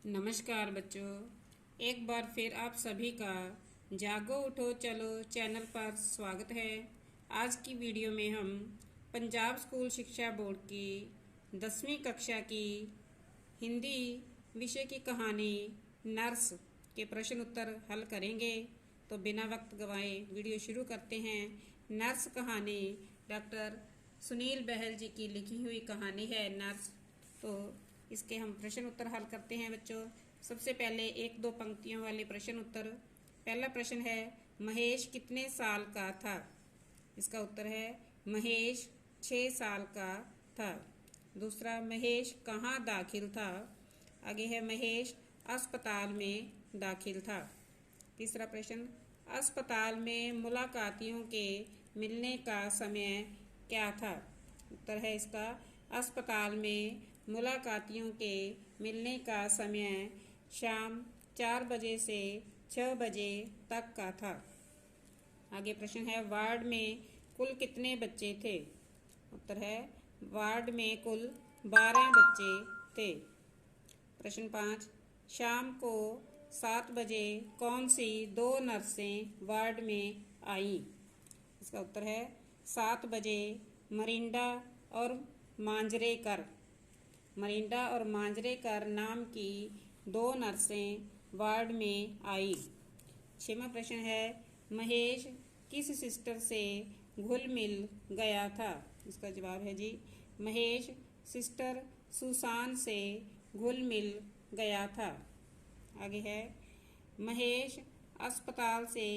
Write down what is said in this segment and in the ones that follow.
नमस्कार बच्चों, एक बार फिर आप सभी का जागो उठो चलो चैनल पर स्वागत है। आज की वीडियो में हम पंजाब स्कूल शिक्षा बोर्ड की 10वीं कक्षा की हिंदी विषय की कहानी नर्स के प्रश्न उत्तर हल करेंगे। तो बिना वक्त गवाए वीडियो शुरू करते हैं। नर्स कहानी डॉक्टर सुनील बहल जी की लिखी हुई कहानी है नर्स। तो इसके हम प्रश्न उत्तर हल करते हैं बच्चों। सबसे पहले एक दो पंक्तियों वाले प्रश्न उत्तर। पहला प्रश्न है, महेश कितने साल का था? इसका उत्तर है महेश 6 साल का था। दूसरा, महेश कहाँ दाखिल था? आगे है महेश अस्पताल में दाखिल था। तीसरा प्रश्न, अस्पताल में मुलाकातियों के मिलने का समय क्या था? उत्तर है इसका, अस्पताल में मुलाकातियों के मिलने का समय शाम 4 बजे से 6 बजे तक का था। आगे प्रश्न है, वार्ड में कुल कितने बच्चे थे? उत्तर है वार्ड में कुल 12 बच्चे थे। प्रश्न 5, शाम को 7 बजे कौन सी 2 नर्सें वार्ड में आई? इसका उत्तर है 7 बजे मरिंडा और मांजरेकर। मरिंडा और मांजरेकर नाम की 2 नर्सें वार्ड में आई। 6वां प्रश्न है, महेश किस सिस्टर से घुल मिल गया था? इसका जवाब है जी, महेश सिस्टर सुसान से घुल मिल गया था। आगे है, महेश अस्पताल से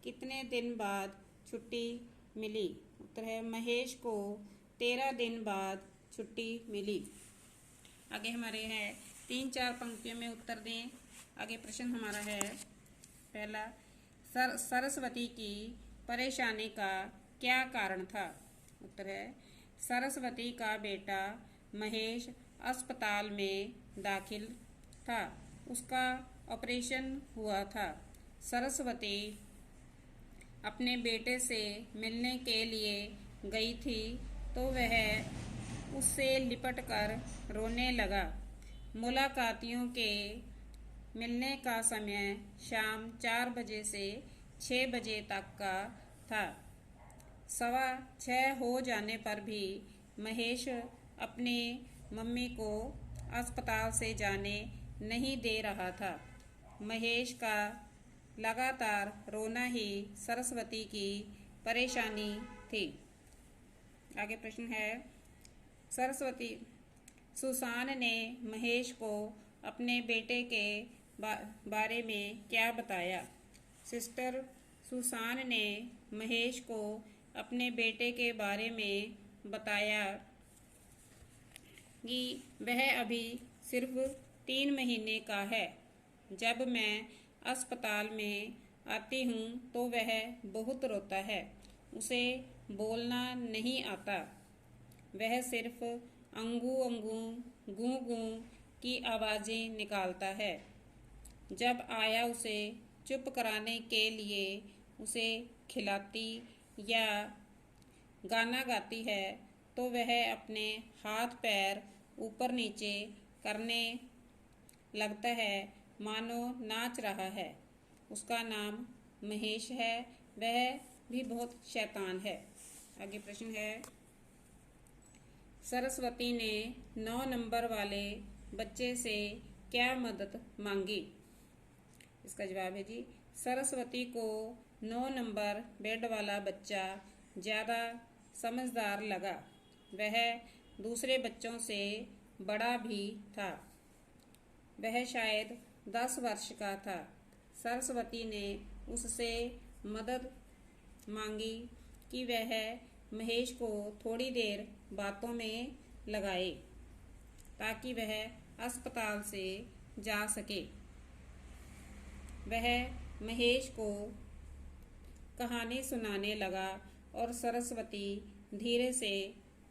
कितने दिन बाद छुट्टी मिली? उत्तर है महेश को 13 दिन बाद छुट्टी मिली। आगे हमारे है 3-4 पंक्तियों में उत्तर दें। आगे प्रश्न हमारा है पहला, सरस्वती की परेशानी का क्या कारण था? उत्तर है सरस्वती का बेटा महेश अस्पताल में दाखिल था, उसका ऑपरेशन हुआ था। सरस्वती अपने बेटे से मिलने के लिए गई थी तो वह उससे लिपट कर रोने लगा। मुलाकातियों के मिलने का समय शाम 4 बजे से 6 बजे तक का था। 6:15 हो जाने पर भी महेश अपने मम्मी को अस्पताल से जाने नहीं दे रहा था। महेश का लगातार रोना ही सरस्वती की परेशानी थी। आगे प्रश्न है, सरस्वती सुसान ने महेश को अपने बेटे के बारे में क्या बताया? सिस्टर सुसान ने महेश को अपने बेटे के बारे में बताया कि वह अभी सिर्फ 3 महीने का है। जब मैं अस्पताल में आती हूँ तो वह बहुत रोता है। उसे बोलना नहीं आता। वह सिर्फ अंगू अंगू गूं गूं की आवाज़ें निकालता है। जब आया उसे चुप कराने के लिए उसे खिलाती या गाना गाती है तो वह अपने हाथ पैर ऊपर नीचे करने लगता है मानो नाच रहा है। उसका नाम महेश है, वह भी बहुत शैतान है। आगे प्रश्न है, सरस्वती ने 9 नंबर वाले बच्चे से क्या मदद मांगी? इसका जवाब है जी, सरस्वती को 9 नंबर बेड वाला बच्चा ज़्यादा समझदार लगा। वह दूसरे बच्चों से बड़ा भी था। वह शायद 10 वर्ष का था। सरस्वती ने उससे मदद मांगी कि वह महेश को थोड़ी देर बातों में लगाए ताकि वह अस्पताल से जा सके। वह महेश को कहानी सुनाने लगा और सरस्वती धीरे से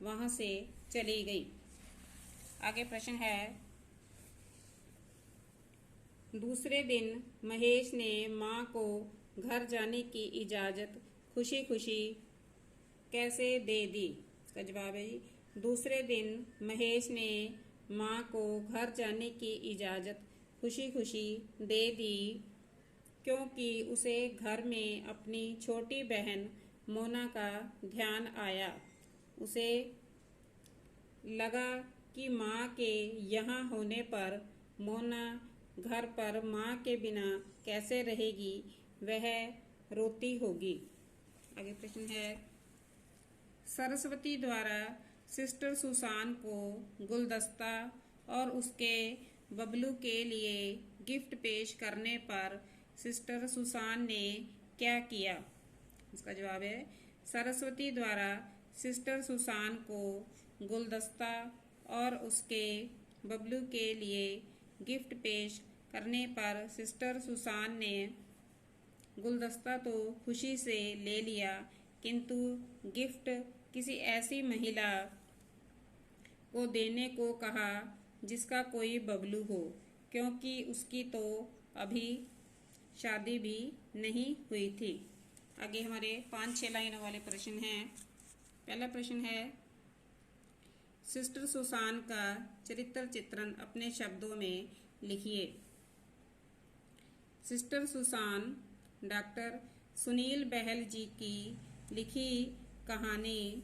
वहाँ से चली गई। आगे प्रश्न है, दूसरे दिन महेश ने माँ को घर जाने की इजाज़त खुशी खुशी कैसे दे दी? इसका जवाब है, दूसरे दिन महेश ने माँ को घर जाने की इजाज़त खुशी खुशी दे दी, क्योंकि उसे घर में अपनी छोटी बहन मोना का ध्यान आया। उसे लगा कि माँ के यहाँ होने पर मोना घर पर माँ के बिना कैसे रहेगी, वह रोती होगी। आगे प्रश्न है, सरस्वती द्वारा सिस्टर सुसान को गुलदस्ता और उसके बबलू के लिए गिफ्ट पेश करने पर सिस्टर सुसान ने क्या किया? इसका जवाब है, सरस्वती द्वारा सिस्टर सुसान को गुलदस्ता और उसके बबलू के लिए गिफ्ट पेश करने पर सिस्टर सुसान ने गुलदस्ता तो खुशी से ले लिया, किंतु गिफ्ट किसी ऐसी महिला को देने को कहा जिसका कोई बबलू हो, क्योंकि उसकी तो अभी शादी भी नहीं हुई थी। आगे हमारे 5-6 लाइनों वाले प्रश्न हैं। पहला प्रश्न है, सिस्टर सुसान का चरित्र चित्रण अपने शब्दों में लिखिए। सिस्टर सुसान डॉक्टर सुनील बहल जी की लिखी कहानी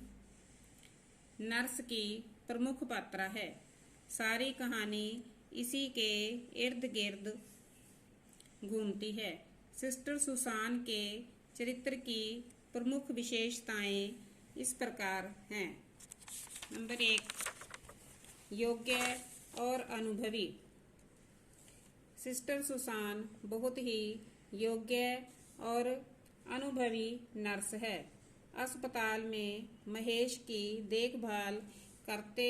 नर्स की प्रमुख पात्र है। सारी कहानी इसी के इर्द गिर्द घूमती है। सिस्टर सुसान के चरित्र की प्रमुख विशेषताएं इस प्रकार हैं। नंबर 1, योग्य और अनुभवी। सिस्टर सुसान बहुत ही योग्य और अनुभवी नर्स है। अस्पताल में महेश की देखभाल करते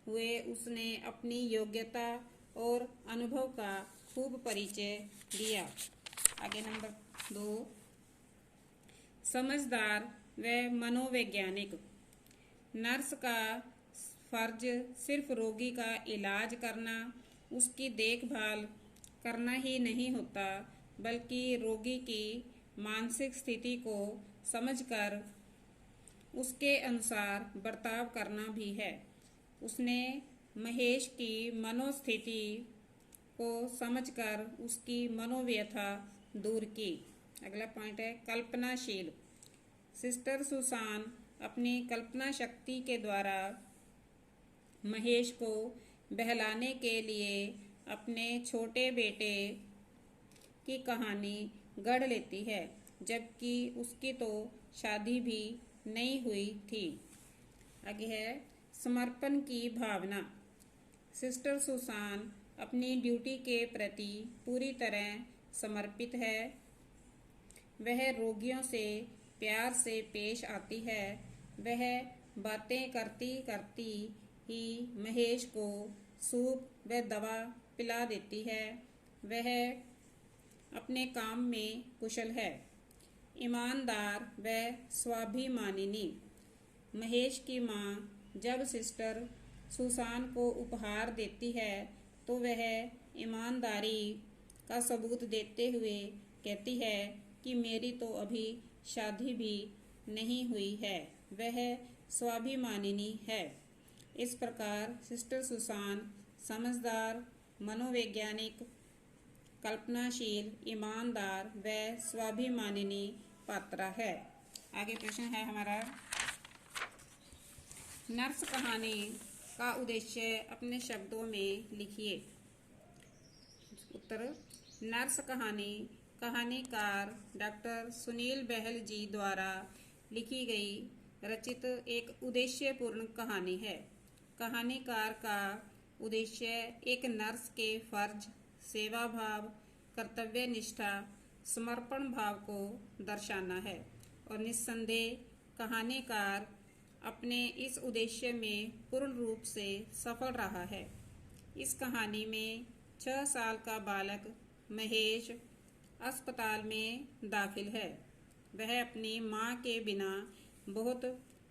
हुए उसने अपनी योग्यता और अनुभव का खूब परिचय दिया। आगे नंबर 2, समझदार व मनोवैज्ञानिक। नर्स का फर्ज सिर्फ रोगी का इलाज करना, उसकी देखभाल करना ही नहीं होता, बल्कि रोगी की मानसिक स्थिति को समझकर उसके अनुसार बर्ताव करना भी है। उसने महेश की मनोस्थिति को समझकर उसकी मनोव्यथा दूर की। अगला पॉइंट है, कल्पनाशील। सिस्टर सुसान अपनी कल्पना शक्ति के द्वारा महेश को बहलाने के लिए अपने छोटे बेटे की कहानी गढ़ लेती है, जबकि उसकी तो शादी भी नहीं हुई थी। आगे है, समर्पण की भावना। सिस्टर सुसान अपनी ड्यूटी के प्रति पूरी तरह समर्पित है। वह रोगियों से प्यार से पेश आती है। वह बातें करती करती ही महेश को सूप व दवा पिला देती है। वह अपने काम में कुशल है। ईमानदार व स्वाभिमानिनी। महेश की माँ जब सिस्टर सुसान को उपहार देती है तो वह ईमानदारी का सबूत देते हुए कहती है कि मेरी तो अभी शादी भी नहीं हुई है। वह स्वाभिमानिनी है। इस प्रकार सिस्टर सुसान समझदार, मनोवैज्ञानिक, कल्पनाशील, ईमानदार व स्वाभिमानिनी पात्र है। आगे प्रश्न है हमारा, नर्स कहानी का उद्देश्य अपने शब्दों में लिखिए। उत्तर, नर्स कहानी कहानीकार डॉक्टर सुनील बहल जी द्वारा लिखी गई रचित एक उद्देश्यपूर्ण कहानी है। कहानीकार का उद्देश्य एक नर्स के फर्ज, सेवा भाव, कर्तव्य निष्ठा, समर्पण भाव को दर्शाना है और निस्संदेह कहानीकार अपने इस उद्देश्य में पूर्ण रूप से सफल रहा है। इस कहानी में 6 साल का बालक महेश अस्पताल में दाखिल है। वह अपनी माँ के बिना बहुत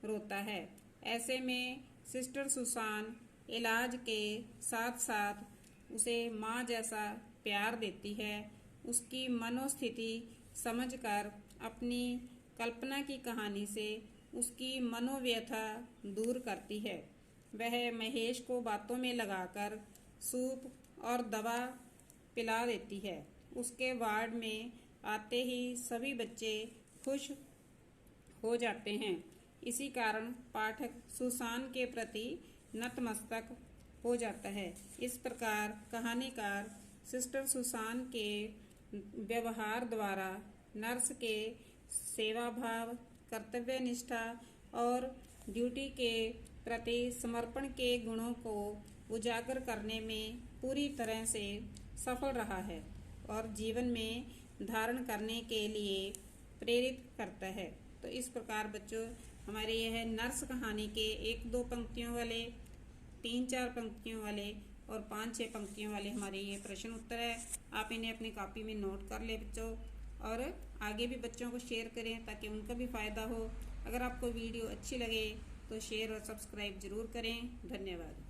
रोता है। ऐसे में सिस्टर सुसान इलाज के साथ साथ उसे माँ जैसा प्यार देती है। उसकी मनोस्थिति समझकर अपनी कल्पना की कहानी से उसकी मनोव्यथा दूर करती है। वह महेश को बातों में लगाकर सूप और दवा पिला देती है। उसके वार्ड में आते ही सभी बच्चे खुश हो जाते हैं। इसी कारण पाठक सुसान के प्रति नतमस्तक हो जाता है। इस प्रकार कहानीकार सिस्टर सुसान के व्यवहार द्वारा नर्स के सेवा भाव, कर्तव्य निष्ठा और ड्यूटी के प्रति समर्पण के गुणों को उजागर करने में पूरी तरह से सफल रहा है और जीवन में धारण करने के लिए प्रेरित करता है। तो इस प्रकार बच्चों हमारे यह नर्स कहानी के 1-2 पंक्तियों वाले, 3-4 पंक्तियों वाले और 5-6 पंक्तियों वाले हमारे ये प्रश्न उत्तर है। आप इन्हें अपनी कॉपी में नोट कर ले बच्चों और आगे भी बच्चों को शेयर करें ताकि उनका भी फ़ायदा हो। अगर आपको वीडियो अच्छी लगे तो शेयर और सब्सक्राइब ज़रूर करें। धन्यवाद।